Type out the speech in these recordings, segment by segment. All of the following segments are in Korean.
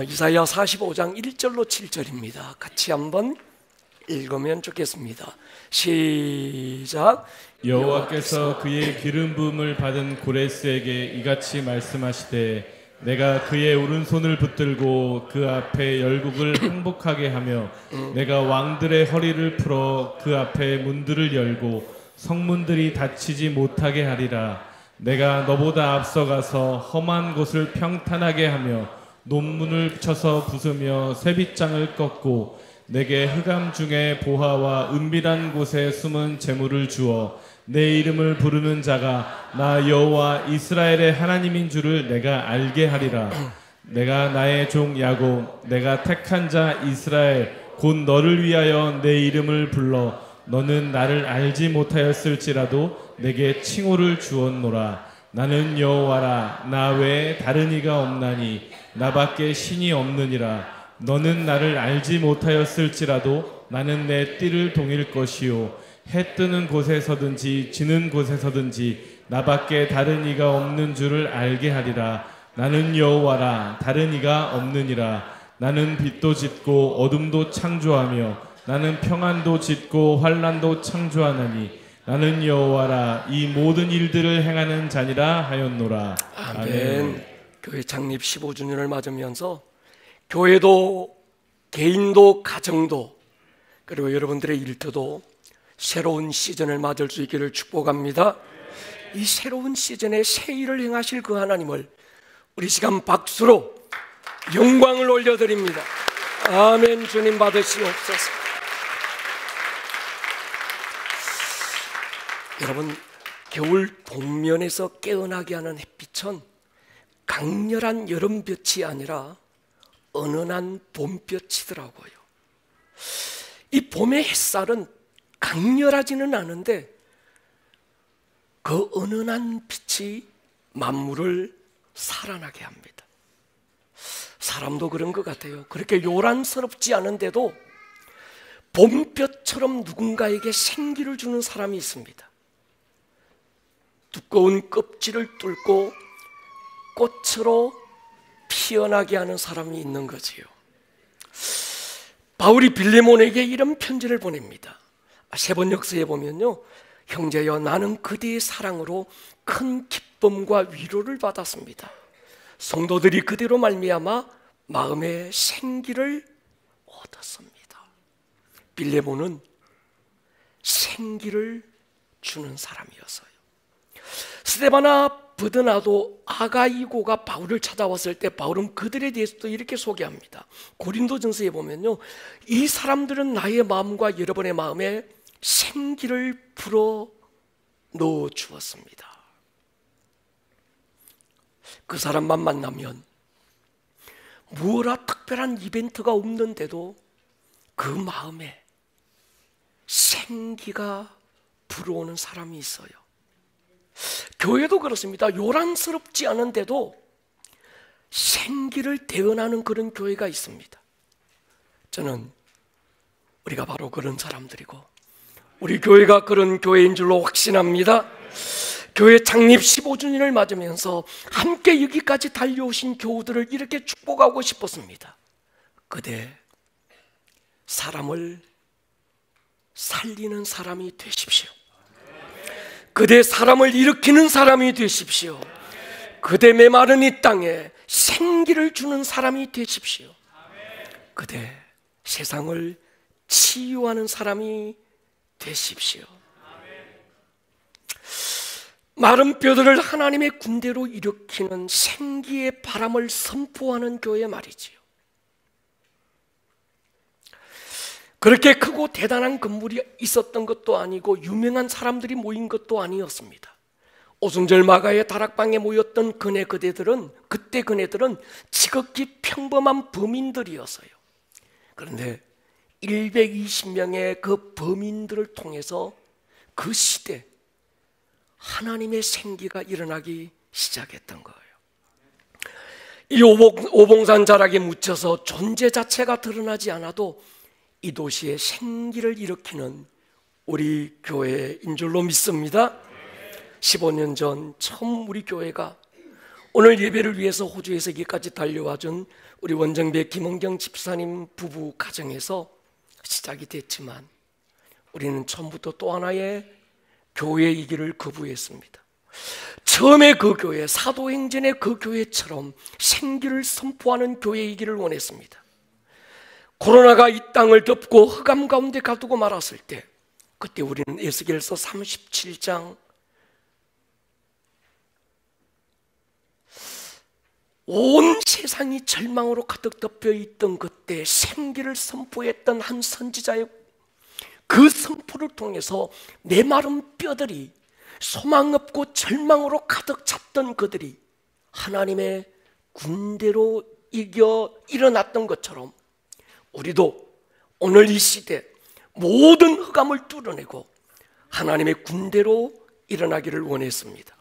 이사야 45장 1절로 7절입니다. 같이 한번 읽으면 좋겠습니다. 시작. 여호와께서 그의 기름 부음을 받은 고레스에게 이같이 말씀하시되 내가 그의 오른손을 붙들고 그 앞에 열국을 항복하게 하며 내가 왕들의 허리를 풀어 그 앞에 문들을 열고 성문들이 닫히지 못하게 하리라. 내가 너보다 앞서가서 험한 곳을 평탄하게 하며 논문을 쳐서 부수며 쇠빗장을 꺾고 내게 흑암 중에 보화와 은밀한 곳에 숨은 재물을 주어 내 이름을 부르는 자가 나 여호와 이스라엘의 하나님인 줄을 내가 알게 하리라. 내가 나의 종 야곱 내가 택한 자 이스라엘 곧 너를 위하여 내 이름을 불러 너는 나를 알지 못하였을지라도 내게 칭호를 주었노라. 나는 여호와라. 나 외에 다른 이가 없나니 나밖에 신이 없느니라. 너는 나를 알지 못하였을지라도 나는 내 띠를 동일 것이요 해 뜨는 곳에서든지 지는 곳에서든지 나밖에 다른 이가 없는 줄을 알게 하리라. 나는 여호와라. 다른 이가 없느니라. 나는 빛도 짓고 어둠도 창조하며 나는 평안도 짓고 환난도 창조하나니 나는 여호와라. 이 모든 일들을 행하는 자니라 하였노라. 아멘. 교회 창립 15주년을 맞으면서 교회도 개인도 가정도 그리고 여러분들의 일터도 새로운 시즌을 맞을 수 있기를 축복합니다. 이 새로운 시즌에 새 일을 행하실 그 하나님을 우리 시간 박수로 영광을 올려드립니다. 아멘. 주님 받으시옵소서. 여러분, 겨울 동면에서 깨어나게 하는 햇빛은 강렬한 여름볕이 아니라 은은한 봄볕이더라고요. 이 봄의 햇살은 강렬하지는 않은데 그 은은한 빛이 만물을 살아나게 합니다. 사람도 그런 것 같아요. 그렇게 요란스럽지 않은데도 봄볕처럼 누군가에게 생기를 주는 사람이 있습니다. 두꺼운 껍질을 뚫고 꽃으로 피어나게 하는 사람이 있는 거지요. 바울이 빌레몬에게 이런 편지를 보냅니다. 세번역서에 보면요, 형제여 나는 그대의 사랑으로 큰 기쁨과 위로를 받았습니다. 성도들이 그대로 말미암아 마음의 생기를 얻었습니다. 빌레몬은 생기를 주는 사람이었어요. 스데바나 브드나도 아가이고가 바울을 찾아왔을 때 바울은 그들에 대해서도 이렇게 소개합니다. 고린도전서에 보면요, 이 사람들은 나의 마음과 여러분의 마음에 생기를 불어 넣어 주었습니다. 그 사람만 만나면 무엇라 특별한 이벤트가 없는데도 그 마음에 생기가 불어오는 사람이 있어요. 교회도 그렇습니다. 요란스럽지 않은데도 생기를 대언하는 그런 교회가 있습니다. 저는 우리가 바로 그런 사람들이고 우리 교회가 그런 교회인 줄로 확신합니다. 교회 창립 15주년을 맞으면서 함께 여기까지 달려오신 교우들을 이렇게 축복하고 싶었습니다. 그대 사람을 살리는 사람이 되십시오. 그대 사람을 일으키는 사람이 되십시오. 그대 메마른 이 땅에 생기를 주는 사람이 되십시오. 그대 세상을 치유하는 사람이 되십시오. 마른 뼈들을 하나님의 군대로 일으키는 생기의 바람을 선포하는 교회 말이지요. 그렇게 크고 대단한 건물이 있었던 것도 아니고 유명한 사람들이 모인 것도 아니었습니다. 오순절 마가의 다락방에 모였던 그네들은 지극히 평범한 범인들이었어요. 그런데 120명의 그 범인들을 통해서 그 시대 하나님의 생기가 일어나기 시작했던 거예요. 이 오봉산 자락에 묻혀서 존재 자체가 드러나지 않아도 이 도시에 생기를 일으키는 우리 교회인 줄로 믿습니다. 15년 전 처음 우리 교회가 오늘 예배를 위해서 호주에서 여기까지 달려와 준 우리 원정배 김은경 집사님 부부 가정에서 시작이 됐지만 우리는 처음부터 또 하나의 교회의 길을 거부했습니다. 처음에 그 교회, 사도행전의 그 교회처럼 생기를 선포하는 교회이기를 원했습니다. 코로나가 이 땅을 덮고 흑암 가운데 가두고 말았을 때, 그때 우리는 에스겔서 37장 온 세상이 절망으로 가득 덮여 있던 그때 생기를 선포했던 한 선지자의 그 선포를 통해서 메마른 뼈들이, 소망 없고 절망으로 가득 찼던 그들이 하나님의 군대로 이겨 일어났던 것처럼 우리도 오늘 이 시대 모든 흑암을 뚫어내고 하나님의 군대로 일어나기를 원했습니다.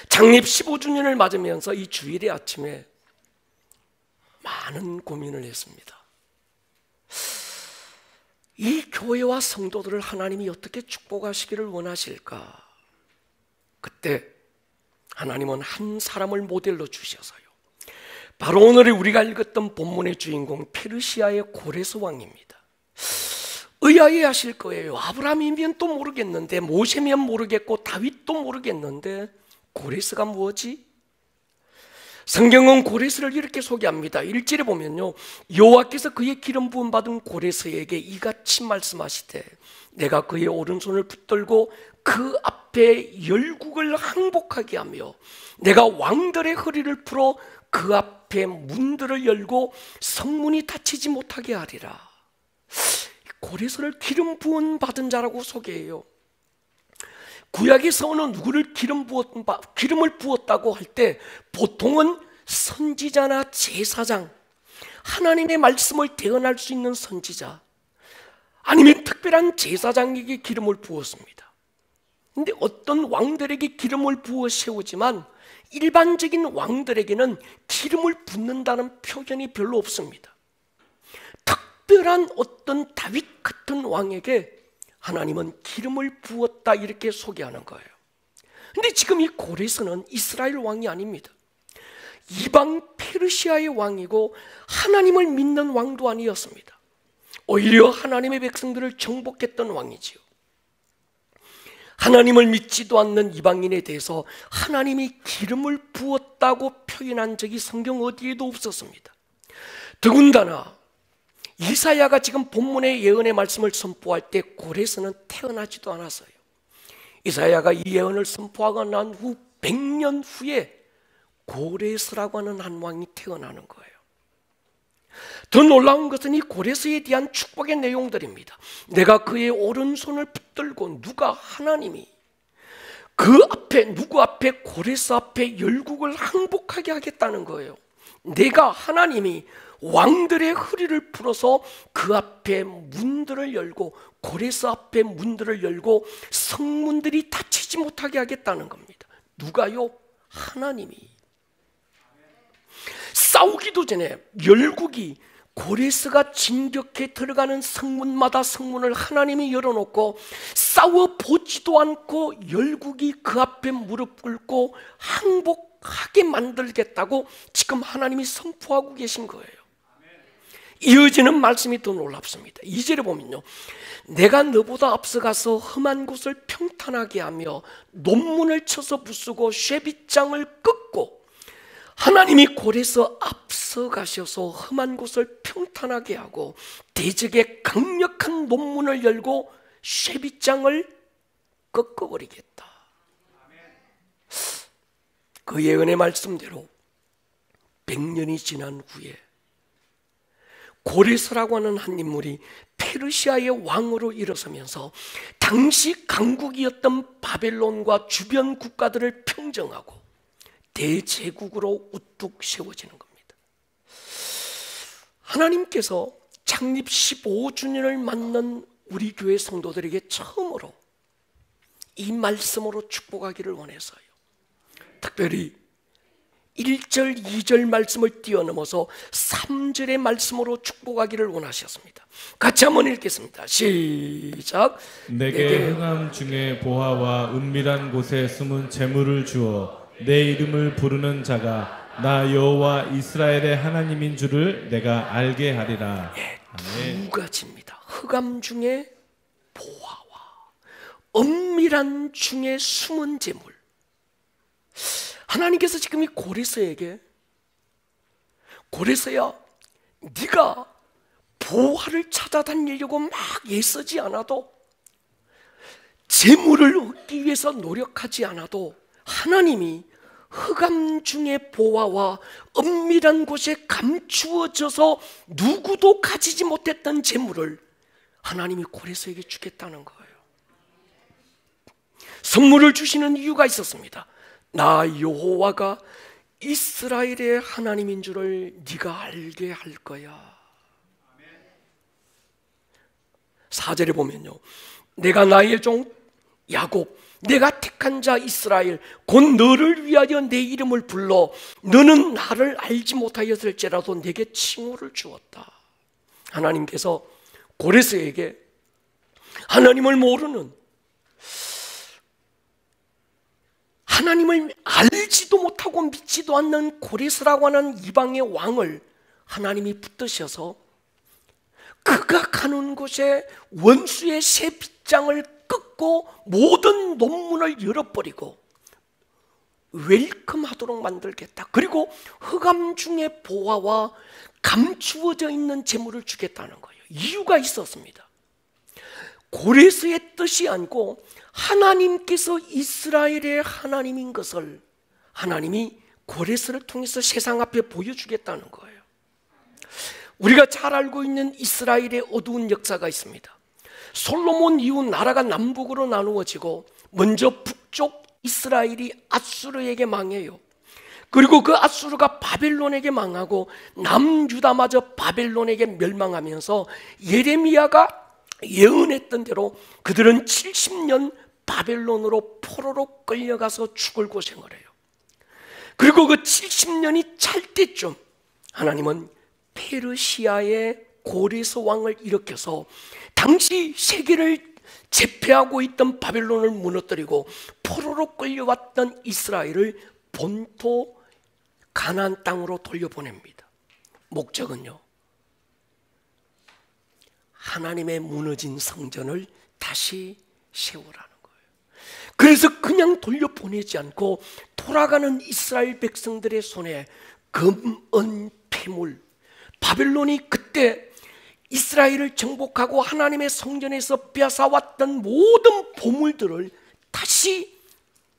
창립 15주년을 맞으면서 이 주일의 아침에 많은 고민을 했습니다. 이 교회와 성도들을 하나님이 어떻게 축복하시기를 원하실까? 그때 하나님은 한 사람을 모델로 주셔서요, 바로 오늘 우리가 읽었던 본문의 주인공 페르시아의 고레스 왕입니다. 의아해하실 거예요. 아브라함이면 또 모르겠는데, 모세면 모르겠고, 다윗도 모르겠는데 고레스가 뭐지? 성경은 고레스를 이렇게 소개합니다. 1절에 보면요, 여호와께서 그의 기름 부음 받은 고레스에게 이같이 말씀하시되 내가 그의 오른손을 붙들고 그 앞에 열국을 항복하게 하며 내가 왕들의 허리를 풀어 그 앞에 문들을 열고 성문이 닫히지 못하게 하리라. 고레스를 기름 부음 받은 자라고 소개해요. 구약에서는 누구를 기름을 부었다고 할 때 보통은 선지자나 제사장, 하나님의 말씀을 대언할 수 있는 선지자, 아니면 특별한 제사장에게 기름을 부었습니다. 그런데 어떤 왕들에게 기름을 부어 세우지만 일반적인 왕들에게는 기름을 붓는다는 표현이 별로 없습니다. 특별한 어떤 다윗 같은 왕에게 하나님은 기름을 부었다, 이렇게 소개하는 거예요. 근데 지금 이 고레스는 이스라엘 왕이 아닙니다. 이방 페르시아의 왕이고 하나님을 믿는 왕도 아니었습니다. 오히려 하나님의 백성들을 정복했던 왕이지요. 하나님을 믿지도 않는 이방인에 대해서 하나님이 기름을 부었다고 표현한 적이 성경 어디에도 없었습니다. 더군다나 이사야가 지금 본문의 예언의 말씀을 선포할 때 고레스는 태어나지도 않았어요. 이사야가 이 예언을 선포하고 난 후 100년 후에 고레스라고 하는 한 왕이 태어나는 거예요. 더 놀라운 것은 이 고레스에 대한 축복의 내용들입니다. 내가 그의 오른손을 붙들고, 누가? 하나님이 그 앞에, 누구 앞에? 고레스 앞에 열국을 항복하게 하겠다는 거예요. 내가, 하나님이 왕들의 허리를 풀어서 그 앞에 문들을 열고, 고레스 앞에 문들을 열고 성문들이 닫히지 못하게 하겠다는 겁니다. 누가요? 하나님이. 싸우기도 전에 열국이, 고레스가 진격해 들어가는 성문마다 성문을 하나님이 열어놓고 싸워보지도 않고 열국이 그 앞에 무릎 꿇고 항복하게 만들겠다고 지금 하나님이 선포하고 계신 거예요. 이어지는 말씀이 더 놀랍습니다. 2절에 보면요, 내가 너보다 앞서가서 험한 곳을 평탄하게 하며 논문을 쳐서 부수고 쇠빗장을 꺾고, 하나님이 고레스 앞서가셔서 험한 곳을 평탄하게 하고 대적의 강력한 논문을 열고 쇠빗장을 꺾어버리겠다. 그 예언의 말씀대로 100년이 지난 후에 고레스라고 하는 한 인물이 페르시아의 왕으로 일어서면서 당시 강국이었던 바벨론과 주변 국가들을 평정하고 대제국으로 우뚝 세워지는 겁니다. 하나님께서 창립 15주년을 맞는 우리 교회 성도들에게 처음으로 이 말씀으로 축복하기를 원해서요, 특별히 1절, 2절 말씀을 뛰어넘어서 3절의 말씀으로 축복하기를 원하셨습니다. 같이 한번 읽겠습니다. 시작. 내게 흑암 중에 보화와 은밀한 곳에 숨은 재물을 주어 내 이름을 부르는 자가 나 여호와 이스라엘의 하나님인 줄을 내가 알게 하리라. 두 가지입니다. 흑암 중에 보화와 은밀한 중에 숨은 재물. 하나님께서 지금 이 고레스에게, 고레스야, 네가 보화를 찾아다니려고 막 애쓰지 않아도, 재물을 얻기 위해서 노력하지 않아도 하나님이 흑암 중의 보화와 은밀한 곳에 감추어져서 누구도 가지지 못했던 재물을 하나님이 고레스에게 주겠다는 거예요. 선물을 주시는 이유가 있었습니다. 나 여호와가 이스라엘의 하나님인 줄을 네가 알게 할 거야. 4절에 보면요, 내가 나의 종 야곱, 내가 택한 자 이스라엘, 곧 너를 위하여 내 이름을 불러 너는 나를 알지 못하였을지라도 내게 칭호를 주었다. 하나님께서 고레스에게 하나님을 모르는, 하나님을 알지도 못하고 믿지도 않는 고레스라고 하는 이방의 왕을 하나님이 붙드셔서 그가 가는 곳에 원수의 새 빗장을 끊고 모든 논문을 열어버리고 웰컴하도록 만들겠다. 그리고 흑암 중에 보화와 감추어져 있는 재물을 주겠다는 거예요. 이유가 있었습니다. 고레스의 뜻이 아니고 하나님께서 이스라엘의 하나님인 것을 하나님이 고레스를 통해서 세상 앞에 보여주겠다는 거예요. 우리가 잘 알고 있는 이스라엘의 어두운 역사가 있습니다. 솔로몬 이후 나라가 남북으로 나누어지고 먼저 북쪽 이스라엘이 아수르에게 망해요. 그리고 그 아수르가 바벨론에게 망하고 남유다마저 바벨론에게 멸망하면서 예레미야가 예언했던 대로 그들은 70년 바벨론으로 포로로 끌려가서 죽을 고생을 해요. 그리고 그 70년이 찰 때쯤 하나님은 페르시아의 고레스 왕을 일으켜서 당시 세계를 제패하고 있던 바벨론을 무너뜨리고 포로로 끌려왔던 이스라엘을 본토 가나안 땅으로 돌려보냅니다. 목적은요, 하나님의 무너진 성전을 다시 세우라는 거예요. 그래서 그냥 돌려보내지 않고 돌아가는 이스라엘 백성들의 손에 금, 은, 폐물, 바벨론이 그때 이스라엘을 정복하고 하나님의 성전에서 빼앗아왔던 모든 보물들을 다시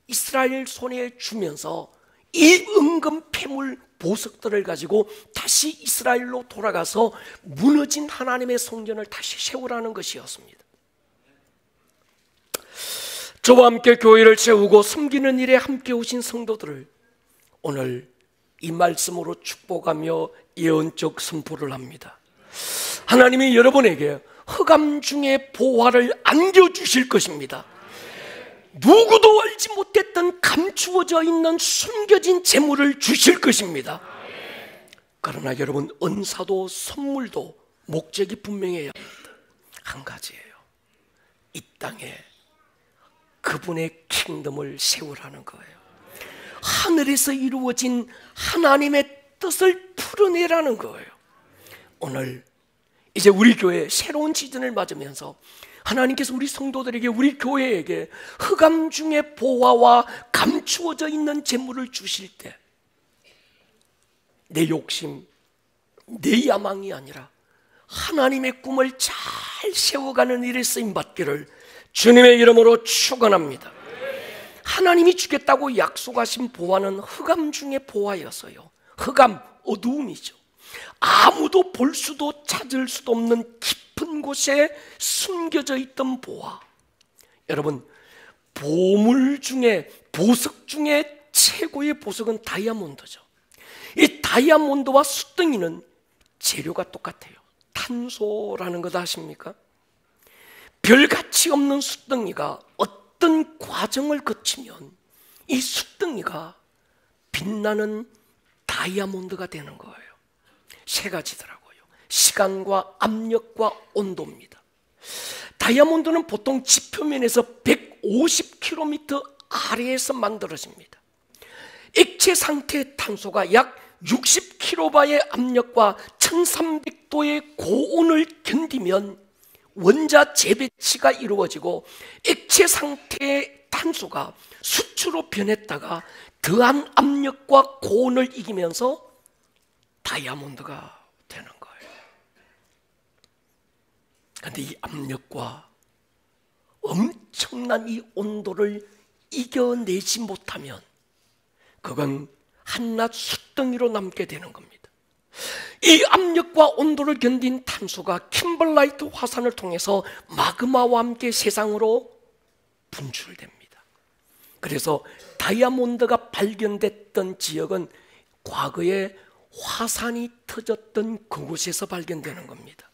이스라엘 손에 주면서 이 은금 폐물 보석들을 가지고 다시 이스라엘로 돌아가서 무너진 하나님의 성전을 다시 세우라는 것이었습니다. 저와 함께 교회를 세우고 섬기는 일에 함께 오신 성도들을 오늘 이 말씀으로 축복하며 예언적 선포를 합니다. 하나님이 여러분에게 흑암 중에 보화를 안겨주실 것입니다. 누구도 알지 못했던 감추어져 있는 숨겨진 재물을 주실 것입니다. 그러나 여러분, 은사도 선물도 목적이 분명해야 합니다. 한 가지예요. 이 땅에 그분의 킹덤을 세우라는 거예요. 하늘에서 이루어진 하나님의 뜻을 풀어내라는 거예요. 오늘 이제 우리 교회 새로운 시즌을 맞으면서 하나님께서 우리 성도들에게, 우리 교회에게 흑암 중에 보화와 감추어져 있는 재물을 주실 때 내 욕심, 내 야망이 아니라 하나님의 꿈을 잘 세워가는 일에 쓰임받기를 주님의 이름으로 축원합니다. 하나님이 주겠다고 약속하신 보화는 흑암 중에 보화였어요. 흑암, 어두움이죠. 아무도 볼 수도 찾을 수도 없는 깊은 곳에 숨겨져 있던 보화. 여러분, 보물 중에, 보석 중에 최고의 보석은 다이아몬드죠. 이 다이아몬드와 숫덩이는 재료가 똑같아요. 탄소라는 것 아십니까? 별 가치 없는 숫덩이가 어떤 과정을 거치면 이 숫덩이가 빛나는 다이아몬드가 되는 거예요. 세 가지더라고요. 시간과 압력과 온도입니다. 다이아몬드는 보통 지표면에서 150km 아래에서 만들어집니다. 액체 상태의 탄소가 약 60kB의 압력과 1300도의 고온을 견디면 원자 재배치가 이루어지고 액체 상태의 탄소가 수초로 변했다가 더한 압력과 고온을 이기면서 다이아몬드가 되는 거예요. 그런데 이 압력과 엄청난 이 온도를 이겨내지 못하면 그건 한낱 숯덩이로 남게 되는 겁니다. 이 압력과 온도를 견딘 탄소가 킴벌라이트 화산을 통해서 마그마와 함께 세상으로 분출됩니다. 그래서 다이아몬드가 발견됐던 지역은 과거에 화산이 터졌던 그곳에서 발견되는 겁니다.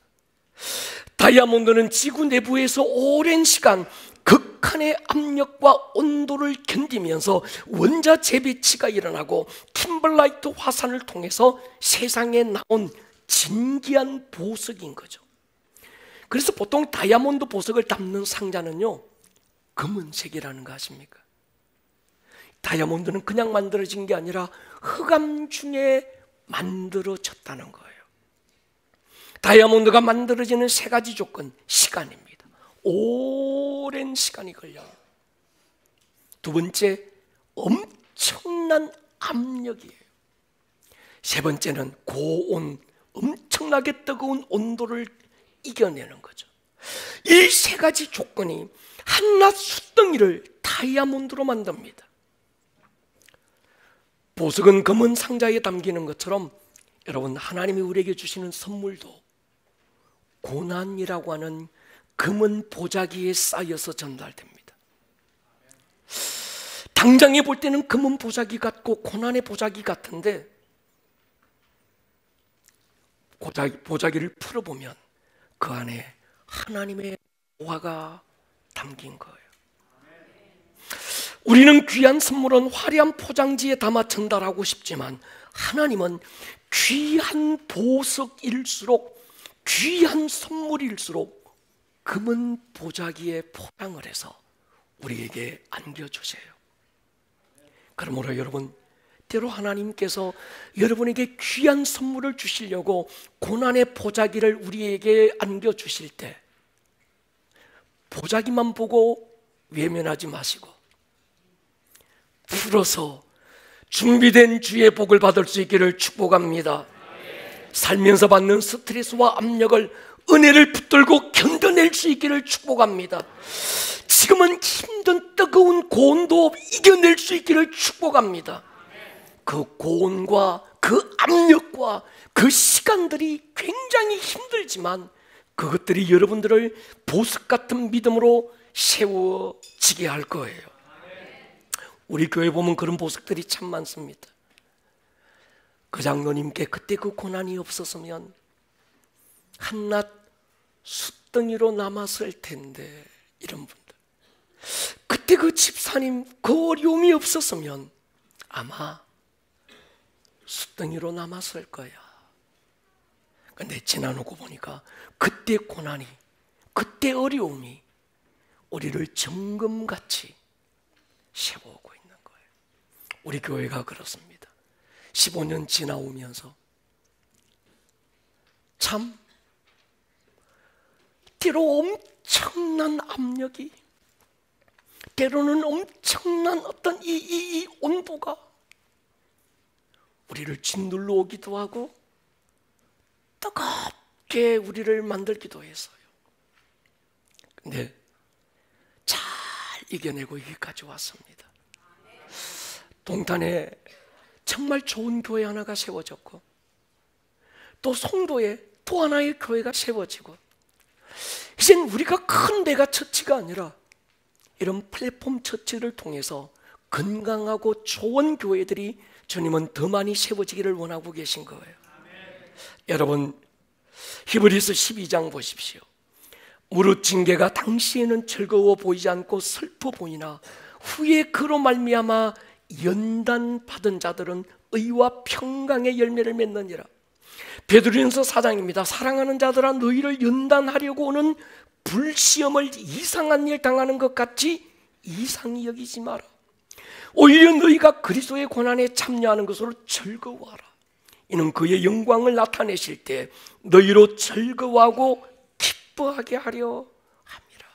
다이아몬드는 지구 내부에서 오랜 시간 극한의 압력과 온도를 견디면서 원자 재배치가 일어나고 킴벌라이트 화산을 통해서 세상에 나온 진귀한 보석인 거죠. 그래서 보통 다이아몬드 보석을 담는 상자는요, 검은색이라는 거 아십니까? 다이아몬드는 그냥 만들어진 게 아니라 흑암 중에 만들어졌다는 거예요. 다이아몬드가 만들어지는 세 가지 조건, 시간입니다. 오랜 시간이 걸려요. 두 번째, 엄청난 압력이에요. 세 번째는 고온, 엄청나게 뜨거운 온도를 이겨내는 거죠. 이 세 가지 조건이 한낱 숯덩이를 다이아몬드로 만듭니다. 보석은 검은 상자에 담기는 것처럼 여러분, 하나님이 우리에게 주시는 선물도 고난이라고 하는 금은 보자기에 쌓여서 전달됩니다. 당장에 볼 때는 금은 보자기 같고 고난의 보자기 같은데 보자기를 풀어보면 그 안에 하나님의 보화가 담긴 거예요. 우리는 귀한 선물은 화려한 포장지에 담아 전달하고 싶지만 하나님은 귀한 보석일수록, 귀한 선물일수록 금은 보자기에 포장을 해서 우리에게 안겨주세요. 그러므로 여러분, 때로 하나님께서 여러분에게 귀한 선물을 주시려고 고난의 보자기를 우리에게 안겨주실 때 보자기만 보고 외면하지 마시고 풀어서 준비된 주의 복을 받을 수 있기를 축복합니다. 살면서 받는 스트레스와 압력을, 은혜를 붙들고 견뎌낼 수 있기를 축복합니다. 지금은 힘든 뜨거운 고온도 이겨낼 수 있기를 축복합니다. 그 고온과 그 압력과 그 시간들이 굉장히 힘들지만 그것들이 여러분들을 보석 같은 믿음으로 세워지게 할 거예요. 우리 교회 보면 그런 보석들이 참 많습니다. 그 장로님께 그때 그 고난이 없었으면 한낱 숯덩이로 남았을 텐데, 이런 분들. 그때 그 집사님 그 어려움이 없었으면 아마 숯덩이로 남았을 거야. 근데 지나놓고 보니까 그때 고난이, 그때 어려움이 우리를 정금같이 세워오고 있는 거예요. 우리 교회가 그렇습니다. 15년 지나오면서 참 때로 엄청난 압력이, 때로는 엄청난 어떤 이 온도가 우리를 짓눌러 오기도 하고 뜨겁게 우리를 만들기도 했어요. 근데 잘 이겨내고 여기까지 왔습니다. 동탄에 정말 좋은 교회 하나가 세워졌고 또 송도에 또 하나의 교회가 세워지고, 이젠 우리가 큰 메가 처치가 아니라 이런 플랫폼 처치를 통해서 건강하고 좋은 교회들이 주님은 더 많이 세워지기를 원하고 계신 거예요. 여러분, 히브리서 12장 보십시오. 무릇 징계가 당시에는 즐거워 보이지 않고 슬퍼 보이나 후에 그로 말미암아 연단 받은 자들은 의와 평강의 열매를 맺느니라. 베드로전서 4장입니다. 사랑하는 자들아, 너희를 연단하려고 오는 불시험을 이상한 일 당하는 것 같이 이상히 여기지 마라. 오히려 너희가 그리스도의 고난에 참여하는 것으로 즐거워하라. 이는 그의 영광을 나타내실 때 너희로 즐거워하고 기뻐하게 하려 함이라.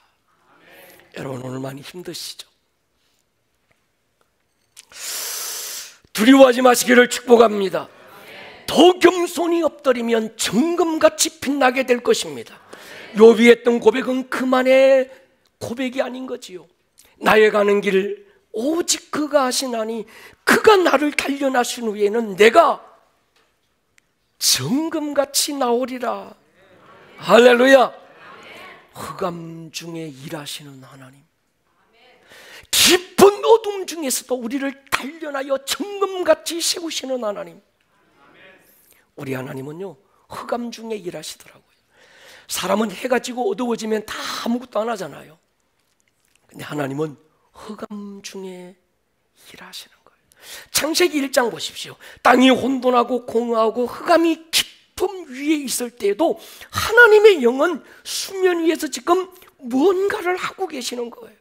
여러분, 오늘 많이 힘드시죠? 두려워하지 마시기를 축복합니다. 더 겸손히 엎드리면 정금같이 빛나게 될 것입니다. 욥이 했던 고백은 그만의 고백이 아닌 거지요. 나의 가는 길을 오직 그가 하시나니 그가 나를 단련하신 후에는 내가 정금같이 나오리라. 할렐루야. 흑암 중에 일하시는 하나님, 깊은 어둠 중에서도 우리를 단련하여 정금같이 세우시는 하나님. 우리 하나님은요, 흑암 중에 일하시더라고요. 사람은 해가 지고 어두워지면 다 아무것도 안 하잖아요. 근데 하나님은 흑암 중에 일하시는 거예요. 창세기 1장 보십시오. 땅이 혼돈하고 공허하고 흑암이 깊음 위에 있을 때에도 하나님의 영은 수면 위에서 지금 뭔가를 하고 계시는 거예요.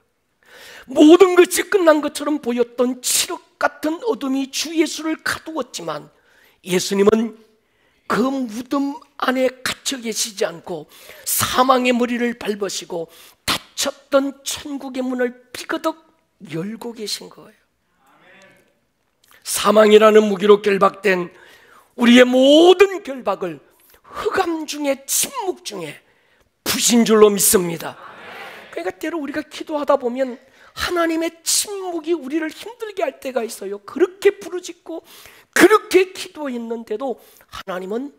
모든 것이 끝난 것처럼 보였던 칠흑 같은 어둠이 주 예수를 가두었지만 예수님은 그 무덤 안에 갇혀 계시지 않고 사망의 머리를 밟으시고 닫혔던 천국의 문을 비거덕 열고 계신 거예요. 사망이라는 무기로 결박된 우리의 모든 결박을 흑암 중에 침묵 중에 푸신 줄로 믿습니다. 그러니까 때로 우리가 기도하다 보면 하나님의 침묵이 우리를 힘들게 할 때가 있어요. 그렇게 부르짖고 그렇게 기도했는데도 하나님은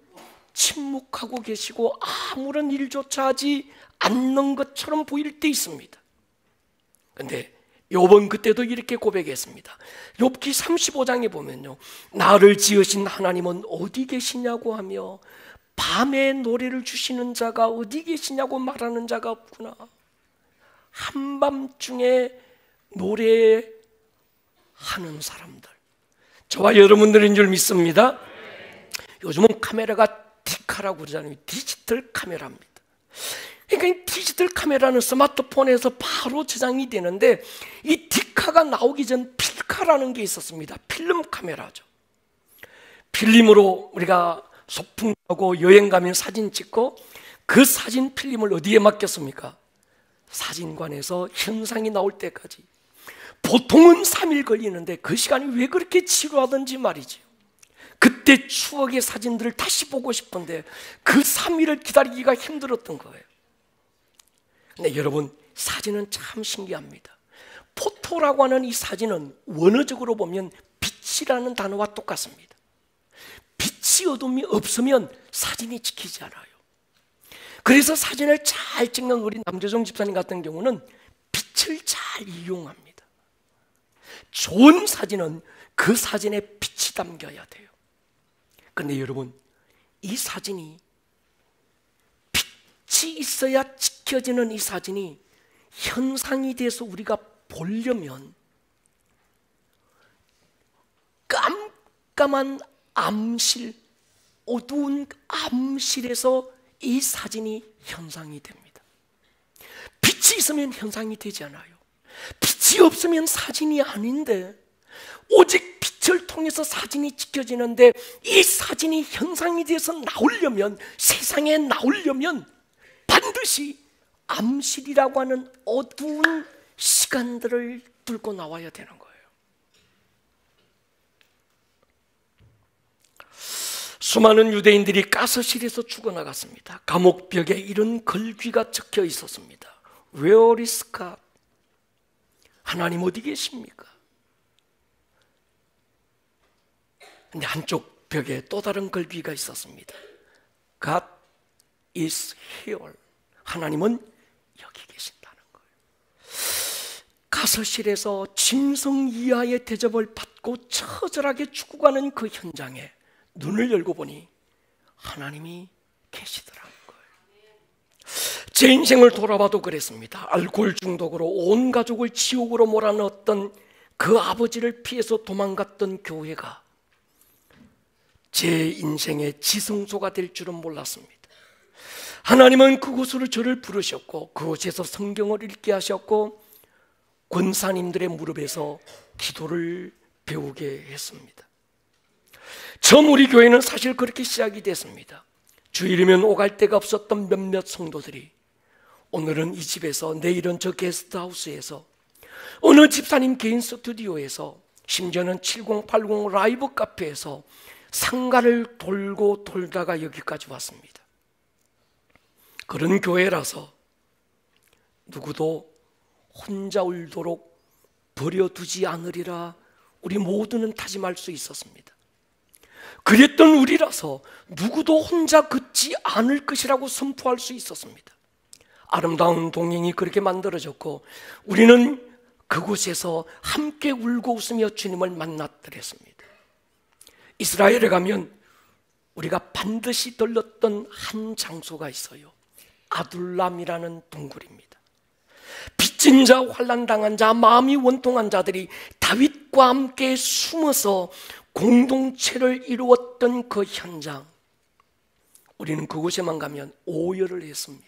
침묵하고 계시고 아무런 일조차 하지 않는 것처럼 보일 때 있습니다. 그런데 욥은 그때도 이렇게 고백했습니다. 욥기 35장에 보면요, 나를 지으신 하나님은 어디 계시냐고 하며 밤에 노래를 주시는 자가 어디 계시냐고 말하는 자가 없구나. 한밤중에 노래하는 사람들, 저와 여러분들인 줄 믿습니다. 요즘은 카메라가 디카라고 그러잖아요. 디지털 카메라입니다. 그러니까 이 디지털 카메라는 스마트폰에서 바로 저장이 되는데, 이 디카가 나오기 전 필카라는 게 있었습니다. 필름 카메라죠. 필름으로 우리가 소풍 가고 여행 가면 사진 찍고 그 사진 필름을 어디에 맡겼습니까? 사진관에서 현상이 나올 때까지. 보통은 3일 걸리는데 그 시간이 왜 그렇게 지루하든지 말이죠. 그때 추억의 사진들을 다시 보고 싶은데 그 3일을 기다리기가 힘들었던 거예요. 근데 여러분, 사진은 참 신기합니다. 포토라고 하는 이 사진은 원어적으로 보면 빛이라는 단어와 똑같습니다. 빛이 어둠이 없으면 사진이 지키지 않아요. 그래서 사진을 잘 찍는 우리 남재정 집사님 같은 경우는 빛을 잘 이용합니다. 좋은 사진은 그 사진에 빛이 담겨야 돼요. 그런데 여러분, 이 사진이 빛이 있어야 지켜지는 이 사진이 현상이 돼서 우리가 보려면 깜깜한 암실, 어두운 암실에서 이 사진이 현상이 됩니다. 빛이 있으면 현상이 되지 않아요. 빛이 없으면 사진이 아닌데, 오직 빛을 통해서 사진이 지켜지는데, 이 사진이 현상이 돼서 나오려면, 세상에 나오려면 반드시 암실이라고 하는 어두운 시간들을 뚫고 나와야 되는 거예요. 수많은 유대인들이 가서실에서 죽어나갔습니다. 감옥벽에 이런 글귀가 적혀 있었습니다. Where is God? 하나님 어디 계십니까? 근데 한쪽 벽에 또 다른 글귀가 있었습니다. God is here. 하나님은 여기 계신다는 거예요. 가서실에서 짐승 이하의 대접을 받고 처절하게 죽어가는 그 현장에 눈을 열고 보니 하나님이 계시더라는 거예요. 제 인생을 돌아봐도 그랬습니다. 알코올 중독으로 온 가족을 지옥으로 몰아넣었던 그 아버지를 피해서 도망갔던 교회가 제 인생의 지성소가 될 줄은 몰랐습니다. 하나님은 그곳으로 저를 부르셨고 그곳에서 성경을 읽게 하셨고 권사님들의 무릎에서 기도를 배우게 했습니다. 처음 우리 교회는 사실 그렇게 시작이 됐습니다. 주일이면 오갈 데가 없었던 몇몇 성도들이 오늘은 이 집에서, 내일은 저 게스트하우스에서, 어느 집사님 개인 스튜디오에서, 심지어는 7080 라이브 카페에서 상가를 돌고 돌다가 여기까지 왔습니다. 그런 교회라서 누구도 혼자 울도록 버려두지 않으리라 우리 모두는 다짐할 수 있었습니다. 그랬던 우리라서 누구도 혼자 걷지 않을 것이라고 선포할 수 있었습니다. 아름다운 동행이 그렇게 만들어졌고 우리는 그곳에서 함께 울고 웃으며 주님을 만났더랬습니다. 이스라엘에 가면 우리가 반드시 들렀던 한 장소가 있어요. 아둘람이라는 동굴입니다. 빚진 자, 환난당한 자, 마음이 원통한 자들이 다윗과 함께 숨어서 공동체를 이루었던 그 현장, 우리는 그곳에만 가면 오열을 했습니다.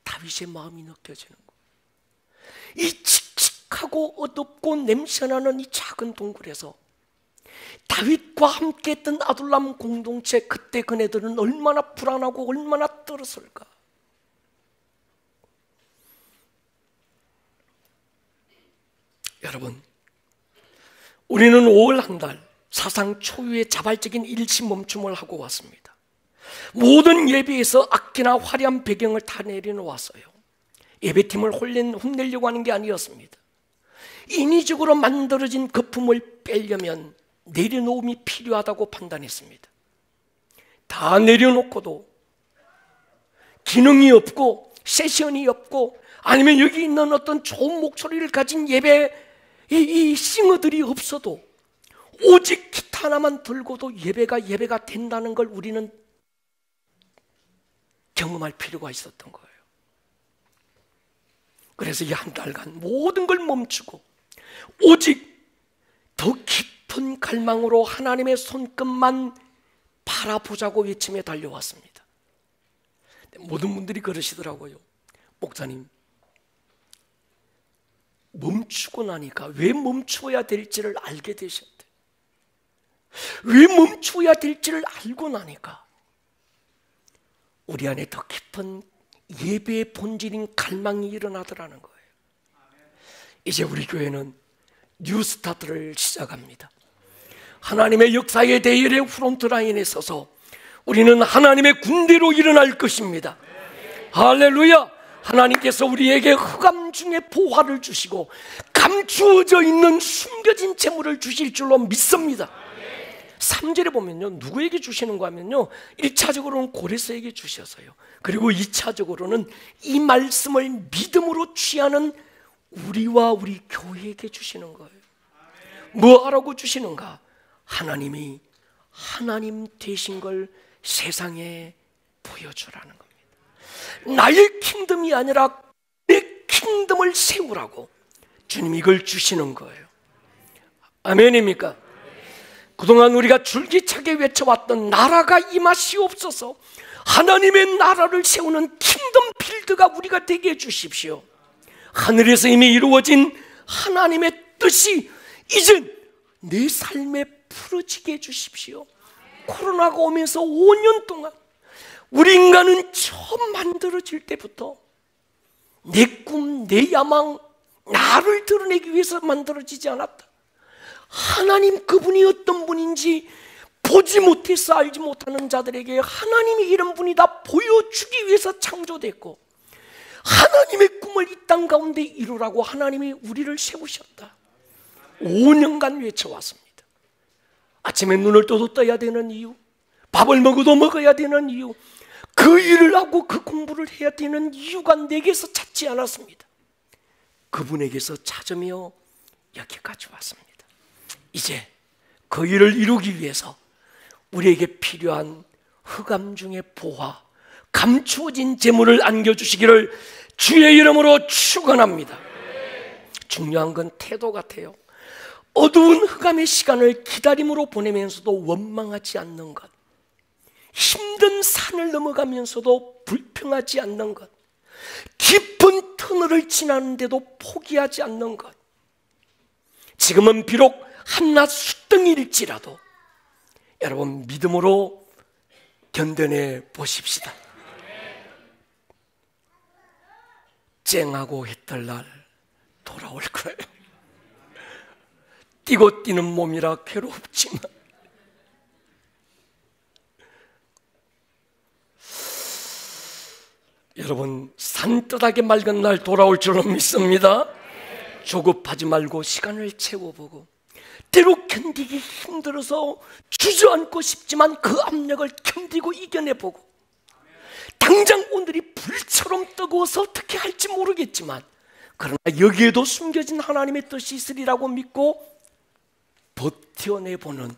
다윗의 마음이 느껴지는 거예요. 이 칙칙하고 어둡고 냄새나는 이 작은 동굴에서 다윗과 함께 했던 아둘람 공동체, 그때 그네들은 얼마나 불안하고 얼마나 떨었을까. 여러분, 우리는 5월 한 달 사상 초유의 자발적인 일시 멈춤을 하고 왔습니다. 모든 예배에서 악기나 화려한 배경을 다 내려놓았어요. 예배팀을 혼내려고 하는 게 아니었습니다. 인위적으로 만들어진 거품을 빼려면 내려놓음이 필요하다고 판단했습니다. 다 내려놓고도 기능이 없고 세션이 없고 아니면 여기 있는 어떤 좋은 목소리를 가진 예배 이 싱어들이 없어도 오직 기타 하나만 들고도 예배가 된다는 걸 우리는 경험할 필요가 있었던 거예요. 그래서 이 한 달간 모든 걸 멈추고 오직 더 깊은 갈망으로 하나님의 손끝만 바라보자고 외치며 달려왔습니다. 모든 분들이 그러시더라고요. 목사님, 멈추고 나니까 왜 멈추어야 될지를 알게 되셨대. 왜 멈추어야 될지를 알고 나니까 우리 안에 더 깊은 예배의 본질인 갈망이 일어나더라는 거예요. 이제 우리 교회는 뉴스타트를 시작합니다. 하나님의 역사의 대열의 프론트라인에 서서 우리는 하나님의 군대로 일어날 것입니다. 할렐루야! 하나님께서 우리에게 흑암 중에 보화를 주시고 감추어져 있는 숨겨진 재물을 주실 줄로 믿습니다. 3절에 보면요, 누구에게 주시는 거 하면요, 1차적으로는 고레스에게 주셔서요, 그리고 2차적으로는 이 말씀을 믿음으로 취하는 우리와 우리 교회에게 주시는 거예요. 뭐 하라고 주시는가? 하나님이 하나님 되신 걸 세상에 보여주라는 겁니다. 나의 킹덤이 아니라 내 킹덤을 세우라고 주님이 이걸 주시는 거예요. 아멘입니까? 그동안 우리가 줄기차게 외쳐왔던 나라가 임하시옵소서, 하나님의 나라를 세우는 킹덤 빌드가 우리가 되게 해주십시오. 하늘에서 이미 이루어진 하나님의 뜻이 이제 내 삶에 풀어지게 해주십시오. 코로나가 오면서 5년 동안 우리 인간은 처음 만들어질 때부터 내 꿈, 내 야망, 나를 드러내기 위해서 만들어지지 않았다. 하나님 그분이 어떤 분인지 보지 못해서 알지 못하는 자들에게 하나님이 이런 분이다 보여주기 위해서 창조됐고, 하나님의 꿈을 이 땅 가운데 이루라고 하나님이 우리를 세우셨다. 5년간 외쳐왔습니다. 아침에 눈을 떠도 떠야 되는 이유, 밥을 먹어도 먹어야 되는 이유, 그 일을 하고 그 공부를 해야 되는 이유가 내게서 찾지 않았습니다. 그분에게서 찾으며 여기까지 왔습니다. 이제 그 일을 이루기 위해서 우리에게 필요한 흑암 중의 보화, 감추어진 재물을 안겨주시기를 주의 이름으로 축원합니다. 중요한 건 태도 같아요. 어두운 흑암의 시간을 기다림으로 보내면서도 원망하지 않는 것, 힘든 산을 넘어가면서도 불평하지 않는 것, 깊은 터널을 지나는데도 포기하지 않는 것. 지금은 비록 한낱 숫덩이일지라도 여러분 믿음으로 견뎌내 보십시다. 쨍하고 했던 날 돌아올 거예요. 뛰고 뛰는 몸이라 괴롭지만 여러분 산뜻하게 맑은 날 돌아올 줄로 믿습니다. 조급하지 말고 시간을 채워보고, 때로 견디기 힘들어서 주저앉고 싶지만 그 압력을 견디고 이겨내보고, 당장 오늘이 불처럼 뜨거워서 어떻게 할지 모르겠지만 그러나 여기에도 숨겨진 하나님의 뜻이 있으리라고 믿고 버텨내보는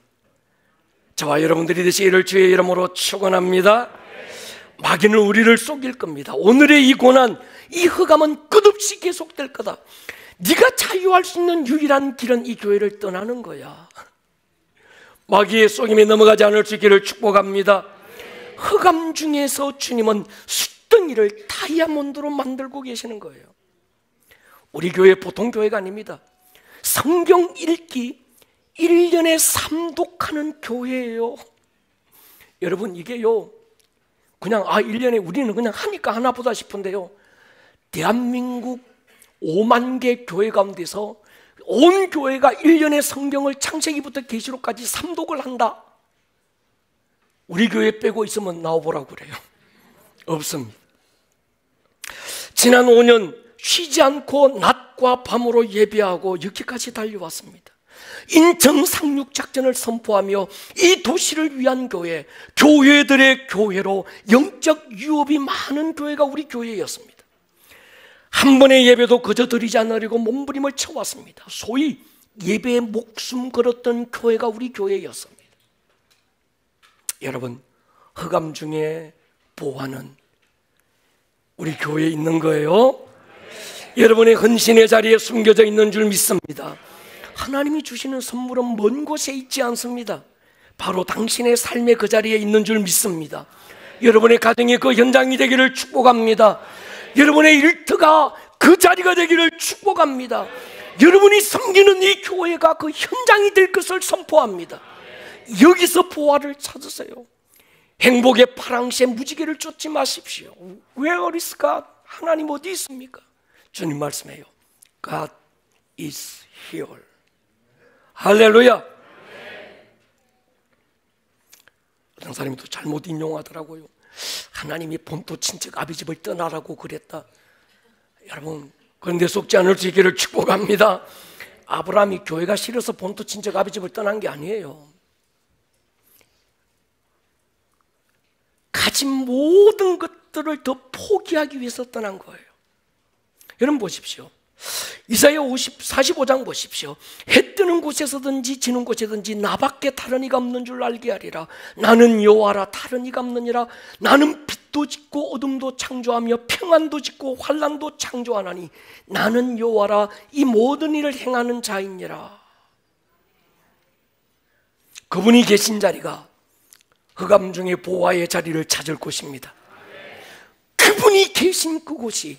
저와 여러분들이 되시기를 주의 이름으로 축원합니다. 마귀는 우리를 속일 겁니다. 오늘의 이 고난, 이 흑암은 끝없이 계속될 거다. 네가 자유할 수 있는 유일한 길은 이 교회를 떠나는 거야. 마귀의 속임에 넘어가지 않을 수 있기를 축복합니다. 흑암 중에서 주님은 숫덩이를 다이아몬드로 만들고 계시는 거예요. 우리 교회 보통 교회가 아닙니다. 성경 읽기 1년에 3독하는 교회예요. 여러분 이게요 그냥 1년에 우리는 그냥 하니까 하나 보다 싶은데요, 대한민국 5만 개 교회 가운데서 온 교회가 1년에 성경을 창세기부터 계시록까지 3독을 한다. 우리 교회 빼고 있으면 나와보라고 그래요. 없습니다. 지난 5년 쉬지 않고 낮과 밤으로 예배하고 여기까지 달려왔습니다. 인천 상륙작전을 선포하며 이 도시를 위한 교회, 교회들의 교회로 영적 유업이 많은 교회가 우리 교회였습니다. 한 번의 예배도 그저 드리지 않으려고 몸부림을 쳐왔습니다. 소위 예배에 목숨 걸었던 교회가 우리 교회였습니다. 여러분, 흑암 중에 보화는 우리 교회에 있는 거예요. 여러분의 헌신의 자리에 숨겨져 있는 줄 믿습니다. 하나님이 주시는 선물은 먼 곳에 있지 않습니다. 바로 당신의 삶의 그 자리에 있는 줄 믿습니다. 여러분의 가정이 그 현장이 되기를 축복합니다. 여러분의 일터가 그 자리가 되기를 축복합니다. 여러분이 섬기는 이 교회가 그 현장이 될 것을 선포합니다. 여기서 보화를 찾으세요. 행복의 파랑새 무지개를 쫓지 마십시오. Where is God? 하나님 어디 있습니까? 주님 말씀해요. God is here. 할렐루야. 어떤 사람이 또 잘못 인용하더라고요. 하나님이 본토 친척 아비집을 떠나라고 그랬다. 여러분, 그런데 속지 않을 수 있기를 축복합니다. 아브라함이 교회가 싫어서 본토 친척 아비집을 떠난 게 아니에요. 가진 모든 것들을 더 포기하기 위해서 떠난 거예요. 여러분 보십시오. 이사야 45장 보십시오. 해 뜨는 곳에서든지 지는 곳에든지 나밖에 다른 이가 없는 줄 알게 하리라. 나는 여호와라, 다른 이가 없느니라. 나는 빛도 짓고 어둠도 창조하며 평안도 짓고 환난도 창조하나니 나는 여호와라, 이 모든 일을 행하는 자이니라. 그분이 계신 자리가 흑암 중에 보화의 자리를 찾을 곳입니다. 그분이 계신 그곳이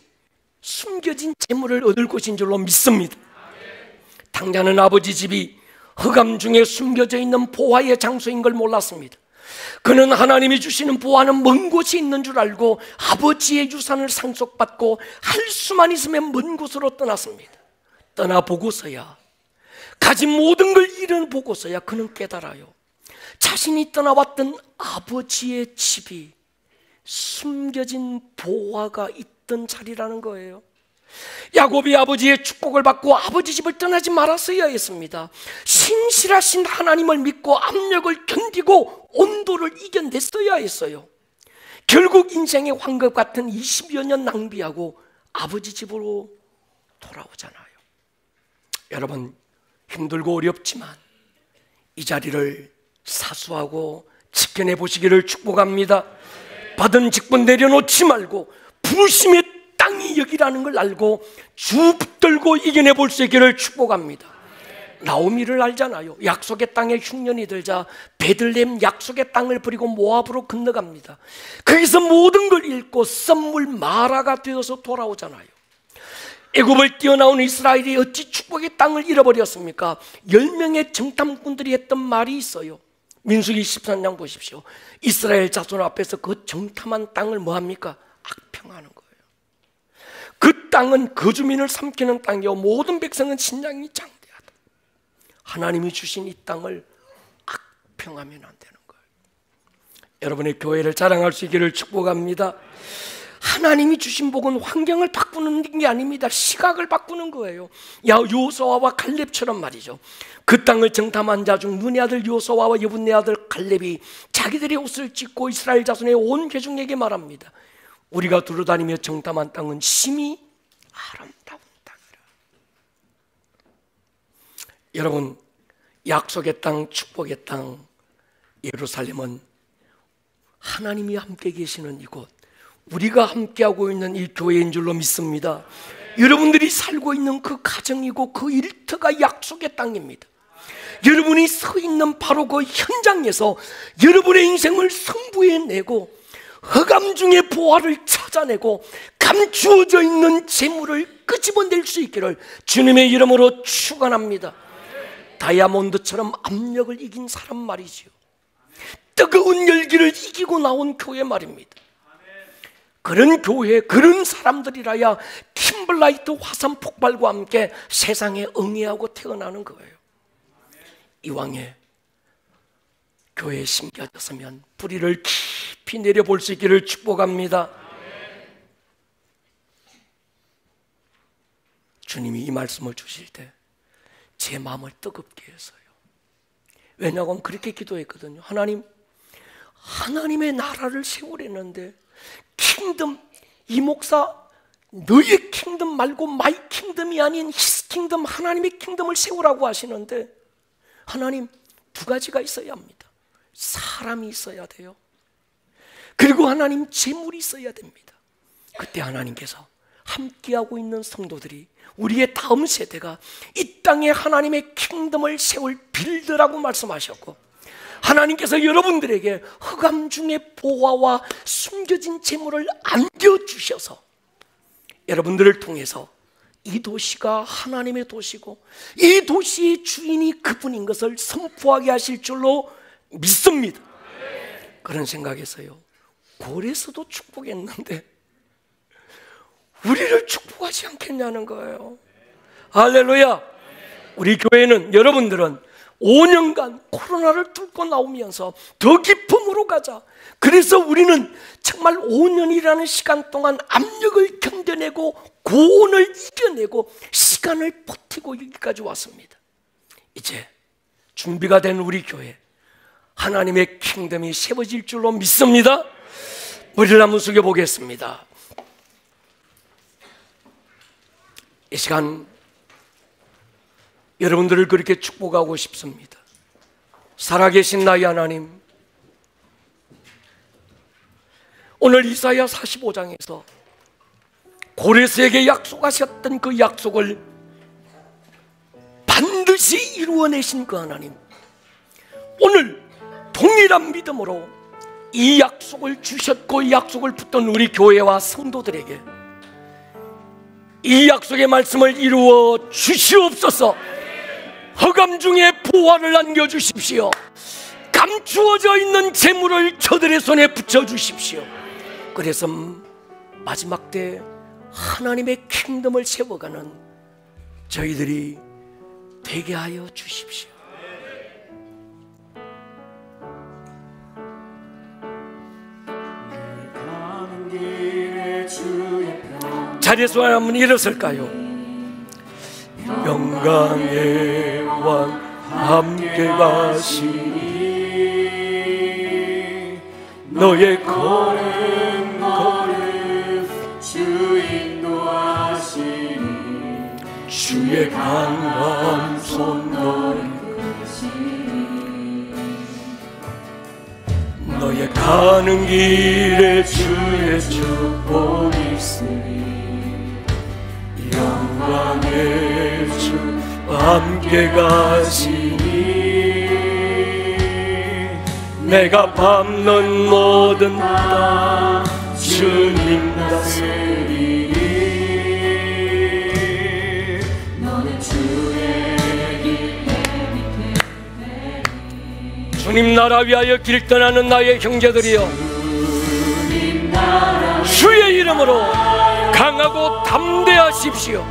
숨겨진 재물을 얻을 곳인 줄로 믿습니다. 당자는 아버지 집이 흑암 중에 숨겨져 있는 보화의 장소인 걸 몰랐습니다. 그는 하나님이 주시는 보화는 먼 곳에 있는 줄 알고 아버지의 유산을 상속받고 할 수만 있으면 먼 곳으로 떠났습니다. 떠나보고서야, 가진 모든 걸 잃어보고서야 그는 깨달아요. 자신이 떠나왔던 아버지의 집이 숨겨진 보화가 있던 자리라는 거예요. 야곱이 아버지의 축복을 받고 아버지 집을 떠나지 말았어야 했습니다. 신실하신 하나님을 믿고 압력을 견디고 온도를 이겨냈어야 했어요. 결국 인생의 황급 같은 20여 년 낭비하고 아버지 집으로 돌아오잖아요. 여러분, 힘들고 어렵지만 이 자리를 사수하고 지켜내 보시기를 축복합니다. 받은 직분 내려놓지 말고 부르심의 땅이 여기라는 걸 알고 주 붙들고 이겨내 볼 수 있기를 축복합니다. 나오미를 알잖아요. 약속의 땅에 흉년이 들자 베들레헴 약속의 땅을 버리고 모압으로 건너갑니다. 거기서 모든 걸 잃고 썸물 마라가 되어서 돌아오잖아요. 애굽을 뛰어나온 이스라엘이 어찌 축복의 땅을 잃어버렸습니까? 10명의 정탐꾼들이 했던 말이 있어요. 민수기 13장 보십시오. 이스라엘 자손 앞에서 그 정탐한 땅을 뭐합니까? 악평하는 거예요. 그 땅은 거주민을 삼키는 땅이요 모든 백성은 신장이 장대하다. 하나님이 주신 이 땅을 악평하면 안 되는 거예요. 여러분의 교회를 자랑할 수 있기를 축복합니다. 하나님이 주신 복은 환경을 바꾸는 게 아닙니다. 시각을 바꾸는 거예요. 여호수아와 갈렙처럼 말이죠. 그 땅을 정탐한 자 중 눈의 아들 여호수아와 여분네 아들 갈렙이 자기들의 옷을 찢고 이스라엘 자손의 온 회중에게 말합니다. 우리가 두루다니며 정탐한 땅은 심히 아름다운 땅이라. 여러분, 약속의 땅, 축복의 땅 예루살렘은 하나님이 함께 계시는 이곳, 우리가 함께하고 있는 이 교회인 줄로 믿습니다. 여러분들이 살고 있는 그 가정이고 그 일터가 약속의 땅입니다. 여러분이 서 있는 바로 그 현장에서 여러분의 인생을 승부해내고 흑암 중의 보화를 찾아내고 감추어져 있는 재물을 끄집어낼 수 있기를 주님의 이름으로 축원합니다. 다이아몬드처럼 압력을 이긴 사람 말이지요. 뜨거운 열기를 이기고 나온 교회 말입니다. 그런 교회, 그런 사람들이라야 킴블라이트 화산 폭발과 함께 세상에 응애하고 태어나는 거예요. 이왕에 교회에 심겨졌으면 뿌리를 깊이 내려볼 수 있기를 축복합니다. 주님이 이 말씀을 주실 때 제 마음을 뜨겁게 했어요. 왜냐하면 그렇게 기도했거든요. 하나님, 하나님의 나라를 세우려는데 킹덤, 이 목사 너의 킹덤 말고 마이 킹덤이 아닌 히스 킹덤, 하나님의 킹덤을 세우라고 하시는데 하나님, 두 가지가 있어야 합니다. 사람이 있어야 돼요. 그리고 하나님, 재물이 있어야 됩니다. 그때 하나님께서 함께하고 있는 성도들이, 우리의 다음 세대가 이 땅에 하나님의 킹덤을 세울 빌드라고 말씀하셨고, 하나님께서 여러분들에게 흑암 중의 보화와 숨겨진 재물을 안겨주셔서 여러분들을 통해서 이 도시가 하나님의 도시고 이 도시의 주인이 그분인 것을 선포하게 하실 줄로 믿습니다. 그런 생각에서요, 고래서도 축복했는데 우리를 축복하지 않겠냐는 거예요. 할렐루야. 우리 교회는, 여러분들은 5년간 코로나를 뚫고 나오면서 더 깊음으로 가자. 그래서 우리는 정말 5년이라는 시간 동안 압력을 견뎌내고 고온을 이겨내고 시간을 버티고 여기까지 왔습니다. 이제 준비가 된 우리 교회, 하나님의 킹덤이 세워질 줄로 믿습니다. 머리를 한번 숙여 보겠습니다. 이 시간 여러분들을 그렇게 축복하고 싶습니다. 살아계신 나의 하나님, 오늘 이사야 45장에서 고레스에게 약속하셨던 그 약속을 반드시 이루어내신 그 하나님, 오늘 동일한 믿음으로 이 약속을 주셨고 이 약속을 붙든 우리 교회와 성도들에게 이 약속의 말씀을 이루어 주시옵소서. 흑암 중에 보화를 안겨주십시오. 감추어져 있는 재물을 저들의 손에 붙여주십시오. 그래서 마지막 때 하나님의 킹덤을 세워가는 저희들이 되게 하여 주십시오. 자리에서 한번 일어설까요? 영광의 왕 함께 가시니 너의 걸음 주 인도하시니 주의 강한 손 너의 가는 길에 주의 축복이 있으니 영광 영광의 주 함께 가시니 내가 밟는 모든 땅 주님 다스리니 너는 주의 길 주님 나라 위하여 길 떠나는 나의 형제들이여 주의 이름으로 강하고 담대하십시오.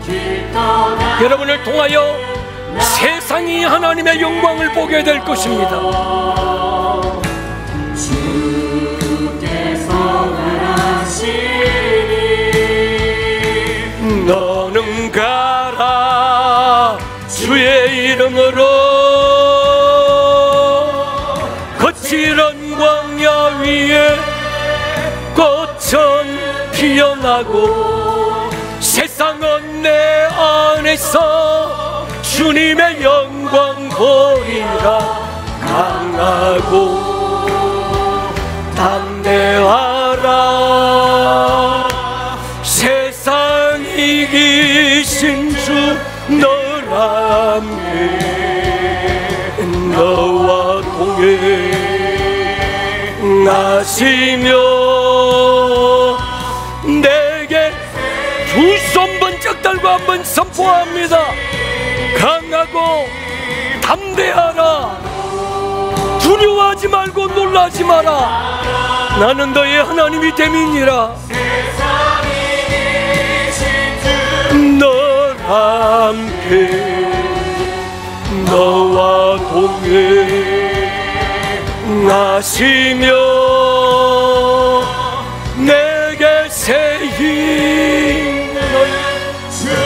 여러분을 통하여 세상이 하나님의 영광을 보게 될 것입니다. 너는 가라 주의 이름으로 거칠은 광야 위에 꽃은 피어나고 세상은 내 안에서 주님의 영광 보리라. 강하고 담대하라 세상 이기신 주 너와 함께 너와 동행하시며 내게 두 손 번쩍 들고 한번 선포합니다. 강하고 담대하라. 두려워하지 말고 놀라지 마라. 나는 너의 하나님이 됨이니라. 너와 함께 너와 동행하시며 내게 새 힘을 주시니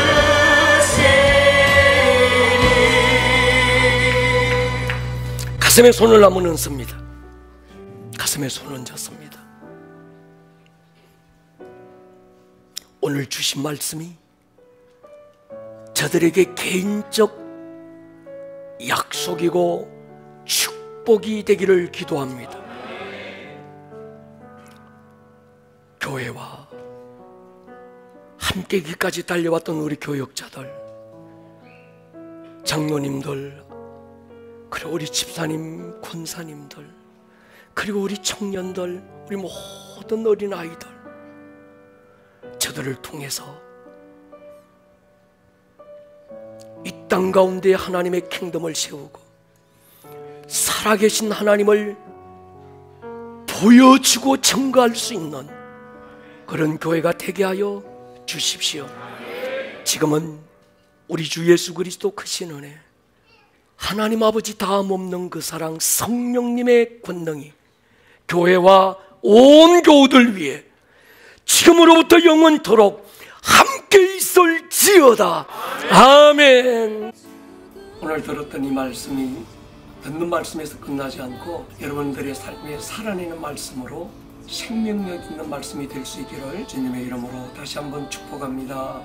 가슴에 손을 한번 얹습니다. 가슴에 손을 얹었습니다. 오늘 주신 말씀이 저들에게 개인적 약속이고 축복이 되기를 기도합니다. 교회와 함께 길까지 달려왔던 우리 교역자들, 장로님들, 그리고 우리 집사님, 권사님들, 그리고 우리 청년들, 우리 모든 어린아이들, 저들을 통해서 이 땅 가운데 하나님의 킹덤을 세우고 살아계신 하나님을 보여주고 증거할 수 있는 그런 교회가 되게 하여 주십시오. 지금은 우리 주 예수 그리스도 크신 은혜, 하나님 아버지 다음 없는 그 사랑, 성령님의 권능이 교회와 온 교우들 위해 지금으로부터 영원토록 함께 있을지어다. 아멘. 오늘 들었던 이 말씀이 듣는 말씀에서 끝나지 않고 여러분들의 삶에 살아내는 말씀으로 생명력 있는 말씀이 될 수 있기를 주님의 이름으로 다시 한번 축복합니다.